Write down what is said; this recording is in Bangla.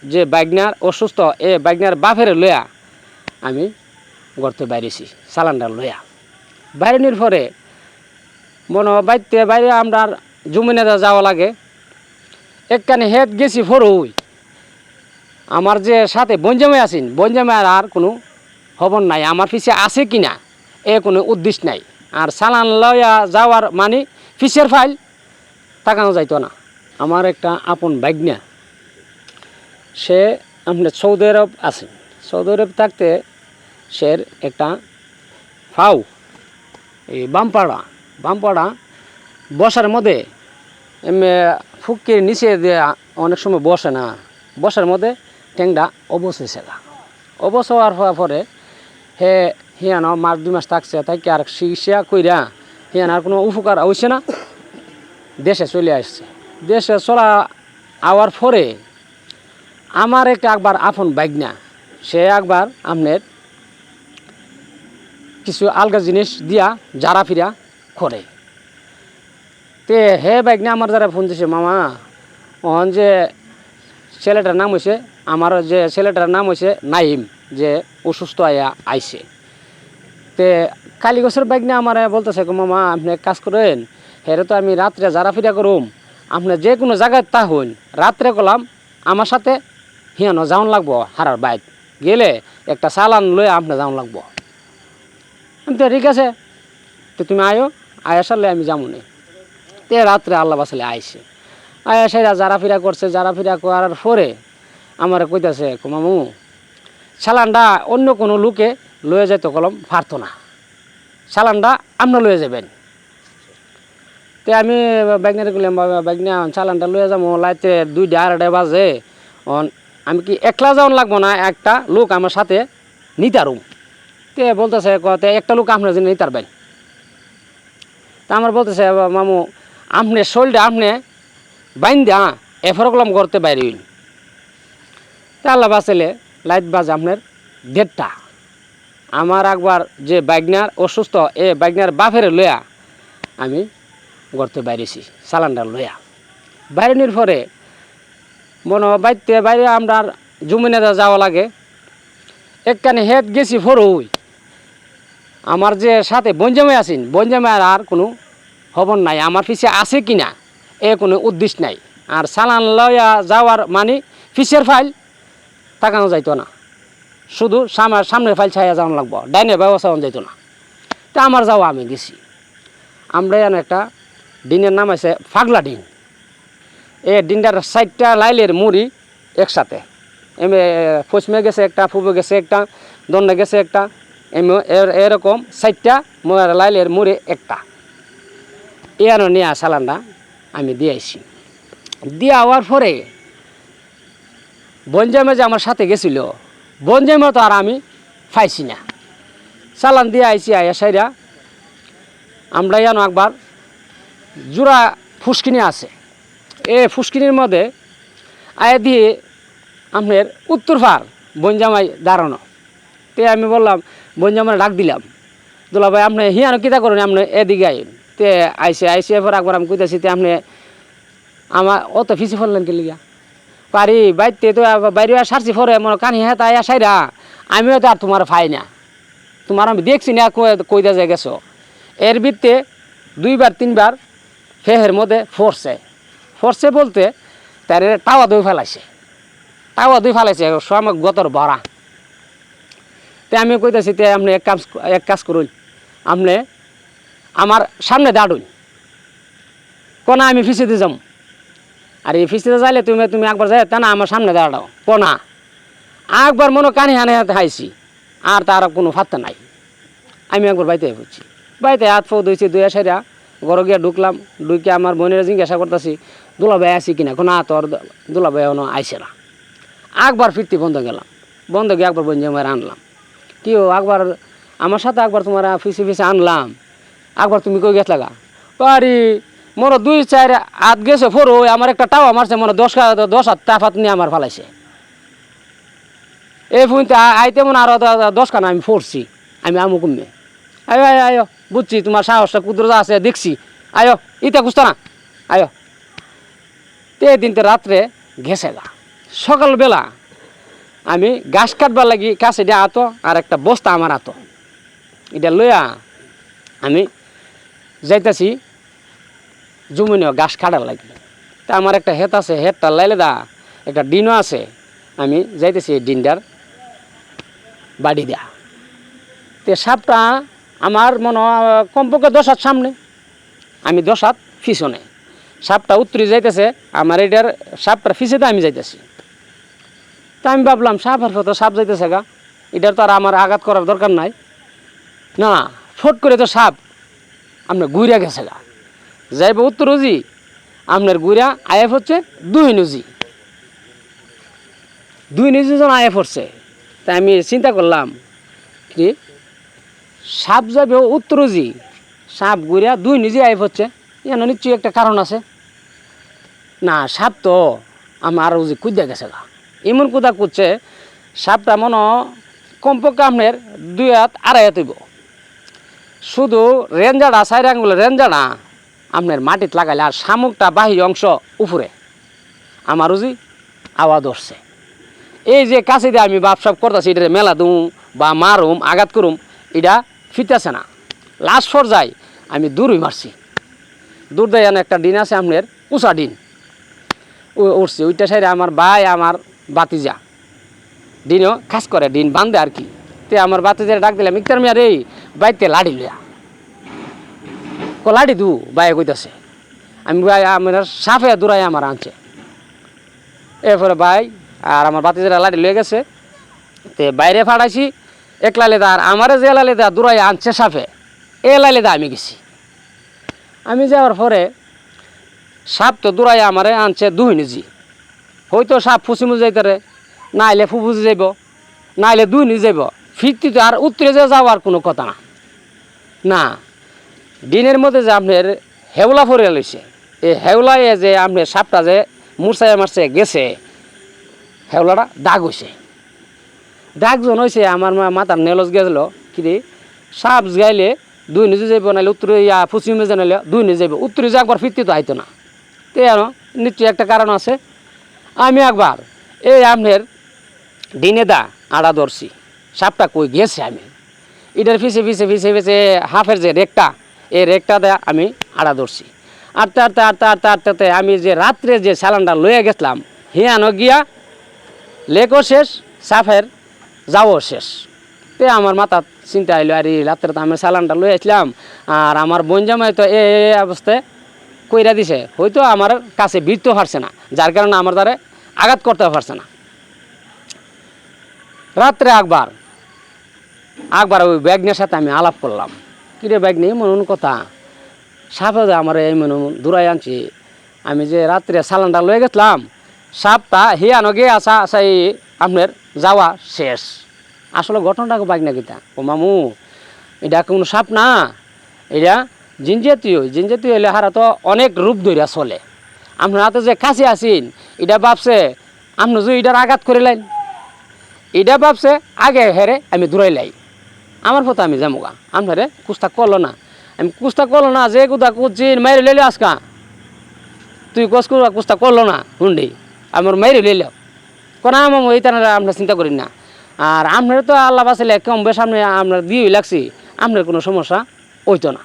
যে বাইকনার অসুস্থ এ বাইকনার বাপের লইয়া আমি গড়তে বাইরেছি সালানডার লইয়া বাইরেনির পরে মনে বাইতে বাইরে আমরা জমিনে যাওয়া লাগে একখানে হেড গেছি ফরই আমার যে সাথে বঞ্জামে আছেন বঞ্জামের আর কোনো খবর নাই আমার পিছিয়ে আছে কিনা এ কোনো উদ্দেশ্য নাই আর চালান লইয়া যাওয়ার মানে পিছের ফাইল তাকানো যাইতো না। আমার একটা আপন বাইকনা সে আপনার সৌদি আরব আছে, সৌদি আরব থাকতে সে একটা ফাউ এই বামপাড়া বসার মধ্যে ফুকির নিচে দিয়ে অনেক সময় বসে না, বসার মধ্যে ট্যাংটা অবশেষে অবশ্য হওয়ার পরে হিয়ান মাস 2 মাস থাকছে তাই কি আর চিকিৎসা কইরা হিয়ান আর কোনো উপকার হয়েছে না, দেশে চলে আসছে। দেশে চলা আওয়ার পরে আমার একটা একবার আপন বাইকনা সে একবার আপনার কিছু আলগা জিনিস দিয়া জারা ফিরা করে তে হে বাইকনা আমার যারা ফোন দিছে মামা ওহন যে ছেলেটার নাম হয়েছে আমার যে ছেলেটার নাম হয়েছে নাইম যে অসুস্থ আইছে তে কালীগছের বাইকনা আমার বলতেছে মামা আপনি এক কাজ করেন হেরে তো আমি রাত্রে জারা ফিরা করুম আপনি যে কোনো জায়গায় তা হইন রাত্রে করলাম আমার সাথে হিয়ানো যাওন লাগবো হারার বাইক গেলে একটা চালান লয়ে আপনি যাওন লাগবো। আমি তো ঠিক আছে তো তুমি আয়া সারলে আমি যাবো না। তে রাত্রে আল্লাহ বাসালে আইসে আয়া সেরা জারা ফিরা করছে, জারা ফিরা করার পরে আমার কইতাছে মামু চালানটা অন্য কোনো লোকে লয়ে যেতে কলম পারতো না, চালানটা আপনার লয়ে যাবেন। তে আমি বাইকনারে গেলাম বাইকনা চালানটা লয়ে যাবো লাইতে 2টা 2:30 বাজে আমি কি একলা যাওয়ান লাগবো না একটা লোক আমার সাথে নিতারুম। তে বলতেছে কতে একটা লোক আপনার জন্য নিতারবেন। তা আমার বলতেছে মামু আপনি শোলটা আপনি বাইন দা এফর কলম করতে বাইরে হইল। তা আল্লাহ বাঁচালে লাইট বাজে আপনার 1:30 আমার একবার যে বাইকনার অসুস্থ এ বাইকনার বাপের লইয়া আমি গড়তে বাইরেছি চালানডার লইয়া বাইরেনির পরে মনে বাইতে বাইরে আমরা জমিনে যাওয়া লাগে একখানে হেড গেছি ফরই আমার যে সাথে বঞ্জামে আছেন বঞ্জামের আর কোনো খবর নাই আমার পিছিয়ে আছে কিনা এ কোনো উদ্দেশ্য নাই আর চালান লইয়া যাওয়ার মানে পিছের ফাইল তাকানো যাইতো না, শুধু সামনের ফাইল ছায়া যাওয়া লাগবো, ডাইনে ব্যবস্থা যাইতো না। তা আমার যাওয়া আমি গেছি আমরা এনে একটা ডিনের নাম আছে ফাগলা ডিন। এ ডিনটার 4টা লাইলের মুড়ি একসাথে পশ্চিমে গেছে একটা, পূর্বে গেছে একটা, দন্ডে গেছে একটা, এরকম 4টা লাইলের মুড়ি একটা এর নিয়ে চালানটা আমি দিয়েছি। দিয়ে হওয়ার পরে বঞ্জামে যে আমার সাথে গেছিল বঞ্জামে তো আর আমি পাইছি না, চালান দিয়ে আইছি আয়া সাইরা আমরা জানো একবার জোড়া ফুসকিনি আছে এ ফুসকিনির মধ্যে আয়া দিয়ে আপনার উত্তর পার বঞ্জামাই দাঁড়ানো। তে আমি বললাম বঞ্জামার ডাক দিলাম দুলা ভাই আপনি হিয়ানো কিতা করেন আপনি এদিকে আইন। তে আইসে এরপর একবার আমি কইতেছি তে আপনি আমার অত ফিসি ফেললেন কি লিগা পারি বাইতে তো বাইরে সারছি ফরে মনে কানি হ্যাঁ তাই সাইরা আমিও তো আর তোমার পাই না, তোমার আমি দেখছি না কইদা যায় গেছো। এর ভিত্তে 2বার 3বার ফেহের মধ্যে ফরছে বলতে তার টাওয়া দুই ফেলাইছে আমাকে গতর ভরা। তে আমি কইতেছি তে আপনি এক কাজ করুন আপনি আমার সামনে দাঁড়ুন কোনা আমি ফিসিতে যাম, আর এই ফিসিতে যাইলে তুমি একবার যাই তা না আমার সামনে দাঁড়াও কোনা একবার মনে কানি হানে হাতে হাইছি আর তার কোনো ফাত্তা নাই। আমি একবার বাইতে পড়ছি, বাইতে হাত ফো ধুইছি, ধুয়ে সাইরা ঘরে গিয়ে ঢুকলাম, ঢুকে আমার বোনের জিজ্ঞাসা করতেছি দুলাভাই আসি কিনা, না তোর দুলাভাই এখনো আইসে না। একবার ফিরতি বন্ধ গেলাম, বন্ধ গিয়ে একবার বঞ্জে মারে আনলাম কি একবার আমার সাথে একবার তোমার ফিসে আনলাম, একবার তুমি কই গেছ লাগা পারি মোর 2-4 হাত গেছে ফোরো আমার একটা টাওয়া মারছে মনে 10 হাত তাফাত নিয়ে আমার ফালাইছে। এই ফুনতে আইতে মনে আরো 10 খানা আমি ফোরছি, আমি আমু কমে আয়ো বুঝছি তোমার সাহসটা কুদরত আছে দেখছি, আয়ো ইটা খুঁজতো না আয়ো। তে দিনতে রাত্রে গেছে গা সকালবেলা আমি গাছ কাটবার লাগি কাছে দিয়ে আতো আর একটা বস্তা আমার আতো এটা লইয়া আমি যাইতাছি জমিনেও গাছ কাটার লাগি তা আমার একটা হেত আছে হেতটা লাইলে দা একটা ডিনও আছে আমি যাইতেছি এই ডিনটার বাড়ি দেয়া তে সাপটা আমার মনে কমপক্ষে 10 হাত সামনে আমি 10 হাত পিছনে সাপটা উত্তরে যাইতেছে আমার এটার সাপটার পিছেতে আমি যাইতেছি তা আমি ভাবলাম সাপের ফটো সাপ যাইতেছে গা এটার তো আর আমার আঘাত করার দরকার নাই না ফট করে তো সাপ আপনার গুইরা গেছে গা যাইব উত্তর উজি আপনার গুইরা আয়েফ হচ্ছে 2 নজি 2 নজি জন আয়েফ হচ্ছে তাই আমি চিন্তা করলাম কি সাপ যাবে উত্তর উজি সাপ গুইরা 2 নজি আয়েফ হচ্ছে এন নিশ্চয়ই একটা কারণ আছে না সাপ তো আমার উজি কুদা গেছে গা এমন কুদা কুদছে সাপটা মনে কমপক্ষে আপনার 2 হাত 2.5 হাত হইব শুধু রেঞ্জাটা 4 আঙ্গুলের রেঞ্জাটা আপনার মাটিত লাগাইলে আর শামুকটা বাহির অংশ উপরে আমার উজি আওয়াজ ধরছে এই যে কাছে দিয়ে আমি বাপসাপ করতেছি এটা মেলা দুম বা মারুম আঘাত করুম এটা ফিরতেছে না লাস্ট পর্যায়ে আমি দূরই মারছি দূর দেয় একটা ডিন আছে আপনার উষা ডিন উঠছে ওইটা সাইডে আমার ভাই আমার বাতিজা ডিনও খাস করে ডিন বান্ধে আর কি তে আমার বাতিজারে ডাক দিলাম ইকতার মিয়া রে বাইতে লাড়ি লিয়া লাড়ি দু বাইরে কইতাছে আমি ভাই আমার সাফে দূরাই আমার আনছে এরপরে ভাই আর আমার বাতিজারা লাড়ি লয়ে গেছে তে বাইরে ফাড়াইছি একলা লেদা আর আমারে যে লালেদা দূরাই আনছে সাফে এ লালেদা আমি গেছি আমি যাওয়ার পরে সাপ তো দূরাই আমারে আনছে 2 নজি হয়তো সাপ ফুসিমু যাইতারে না আইলে ফুফুজি যাইব না আইলে 2 নজি যাইব ফিরতি তো আর উত্তরে যাওয়ার কোনো কথা না না দিনের মধ্যে যে আপনার হেওলা ফরে লইছে এই হেওলায় যে আপনার সাপটা যে মূর্ছায় মারছে গেছে হেওলাটা দাগ হয়েছে দাগ জন হয়েছে আমার মাথার নেলজ গেছিল কি সাপ গাইলে 2 নজি যাইব নাহলে উত্তরে পশ্চিমে জানাইলে 2 নজি যাইব উত্তরে যে একবার ফিরতি তো আইতো না তে নিশ্চয়ই একটা কারণ আছে আমি একবার এই আপনার দিনে দা আড়া ধরছি সাপটা কই গেছে আমি এটার পিছে পিছে পিছে পিছে হাফের যে রেকটা এই রেকটা দেয়া আমি আড়া ধরছি আটতে আটতে আটতে আটতে আটতে আমি যে রাত্রে যে স্যালানটা লইয়া গেছিলাম হিয়ানো গিয়া লেকও শেষ সাফের যাও শেষ তে আমার মাথা চিন্তা আইলো আর রাত্রে তো আমি স্যালানটা লই আসলাম আর আমার বোন জামাই তো এই অবস্থায় কইরা দিছে হয়তো আমার কাছে ভিড়তে পারছে না যার কারণে আমার দ্বারা আঘাত করতে পারছে না রাত্রে একবার ওই ব্যাগনের সাথে আমি আলাপ করলাম কিরে ব্যাগ নেই মন কথা সাপে আমার এই মনে দূরাই আনছি আমি যে রাত্রে সালানটা লয়ে গেছিলাম সাপটা হিয়ানো গিয়ে আসা সেই আপনার যাওয়া শেষ আসলে ঘটনাটাকে বাইক না কিতা ও মামু এটা কোনো সাপ না এটা জিনজাতীয় হইলে হারা তো অনেক রূপ ধরিয়া চলে আপনার হাতে যে কাছে আসিন এটা ভাবছে আপনি যে এটার আঘাত করে লাইন এটা ভাবছে আগে হেরে আমি দূরাই লাই আমার পথে আমি যামুগা আপনারে কুস্তা করলো না আমি কুস্তা করলো না যে কুদা কুচিন মাইরে লইলে আজকা তুই কুস্তা করলো না হুন্ডি আমার মাইরে লইল কোন এই তারা আপনার চিন্তা করি না আর আপনার তো আল্লাহ বাঁচাইলে কম বেশ আপনি আপনার দিয়ে লাগছি আপনার কোনো সমস্যা হইতো না